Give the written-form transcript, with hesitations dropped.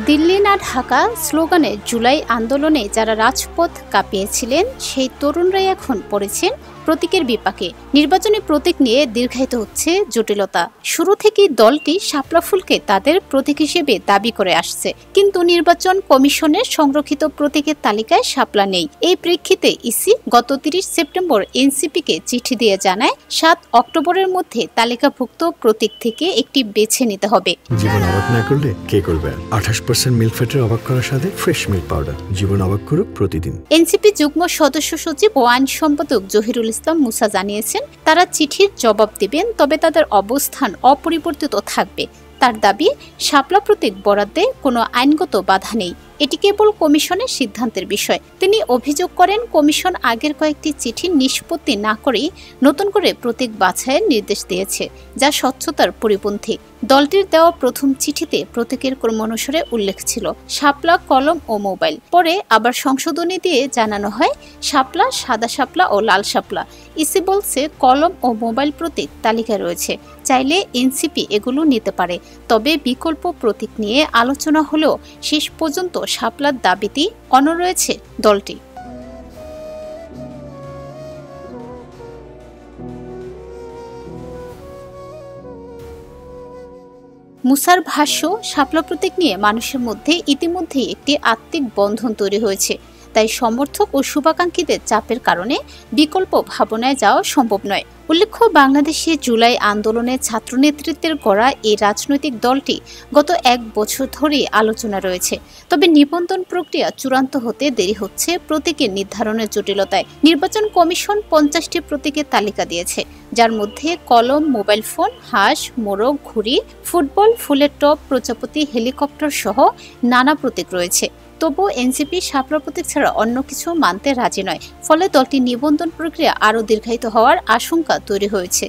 দিল্লি না ঢাকা স্লোগানে জুলাই আন্দোলনে যারা রাজপথ কাঁপিয়েছিলেন সেই তরুণরাই এখন পড়েছেন প্রতীকের বিপাকে। নির্বাচনী প্রতীক নিয়ে দীর্ঘায়িত হচ্ছে জটিলতা। শুরু থেকেই দলটি শাপলা ফুলকে তাদের প্রতীক হিসেবে দাবি করে আসছে, কিন্তু নির্বাচন কমিশনের সংরক্ষিত প্রতীকের তালিকায় শাপলা নেই। এই প্রেক্ষিতে ইসি গত 30 সেপ্টেম্বর এনসিপিকে চিঠি দিয়ে জানায় 7 অক্টোবরের মধ্যে তালিকাভুক্ত প্রতীক থেকে একটি বেছে নিতে হবে। জীবন অবাক না করলে কে করবে? 28% মিল্ক ফ্যাটের অবাক করার সাথে ফ্রেশ মিল্ক পাউডার। জীবন অবাক করুক প্রতিদিন। এনসিপি যুগ্ম সদস্য সচিব ও আইন সম্পাদক জহিরুল ইসলাম মুসা জানিয়েছেন, তারা চিঠির জবাব দেবেন, তবে তাদের অবস্থান অপরিবর্তিত থাকবে। তার দাবি, শাপলা প্রতীক বরাদ্দে কোনো আইনগত বাধা নেই, এটি কেবল কমিশনের সিদ্ধান্তের বিষয়। তিনি অভিযোগ করেন, কমিশন আগের কয়েকটি চিঠি নিষ্পত্তি না করেই নতুন করে প্রতীক বাছাইয়ের নির্দেশ দিয়েছে, যা স্বচ্ছতার পরিপন্থী। দলটির দেওয়া প্রথম চিঠিতে প্রতীকের ক্রম অনুসারে উল্লেখ ছিল শাপলা, কলম ও মোবাইল। পরে আবার সংশোধনী দিয়ে জানানো হয় শাপলা, সাদা শাপলা ও লাল শাপলা। ইসি বলছে কলম ও মোবাইল প্রতীক তালিকায় রয়েছে, চাইলে এনসিপি এগুলো নিতে পারে। তবে বিকল্প প্রতীক নিয়ে আলোচনা হলেও শেষ পর্যন্ত শাপলার দাবিতেই অনড় রয়েছে দলটি। মুসার ভাষ্য, শাপলা প্রতীক নিয়ে মানুষের মধ্যে ইতিমধ্যেই একটি আত্মিক বন্ধন তৈরি হয়েছে, তাই সমর্থক ও শুভাকাঙ্ক্ষীদের চাপের কারণে বিকল্প ভাবনায় যাওয়া সম্ভব নয়। উল্লেখ্য, বাংলাদেশে জুলাই আন্দোলনে ছাত্র নেতৃত্বের গড়া এই রাজনৈতিক দলটি গত 1 বছর ধরে আলোচনা রয়েছে। তবে নিবন্ধন প্রক্রিয়া চূড়ান্ত হতে দেরি হচ্ছে প্রতীকের নির্ধারণের জটিলতায়। নির্বাচন কমিশন 50টি প্রতীকের তালিকা দিয়েছে, যার মধ্যে কলম, মোবাইল ফোন, হাঁস, মোরগ, ঘুড়ি, ফুটবল, ফুলের টব, প্রজাপতি, হেলিকপ্টার সহ নানা প্রতীক রয়েছে। তবু এনসিপি শাপলা প্রতীক ছাড়া অন্য কিছু মানতে রাজি নয়। ফলে দলটির নিবন্ধন প্রক্রিয়া আরও দীর্ঘায়িত হওয়ার আশঙ্কা তৈরি হয়েছে।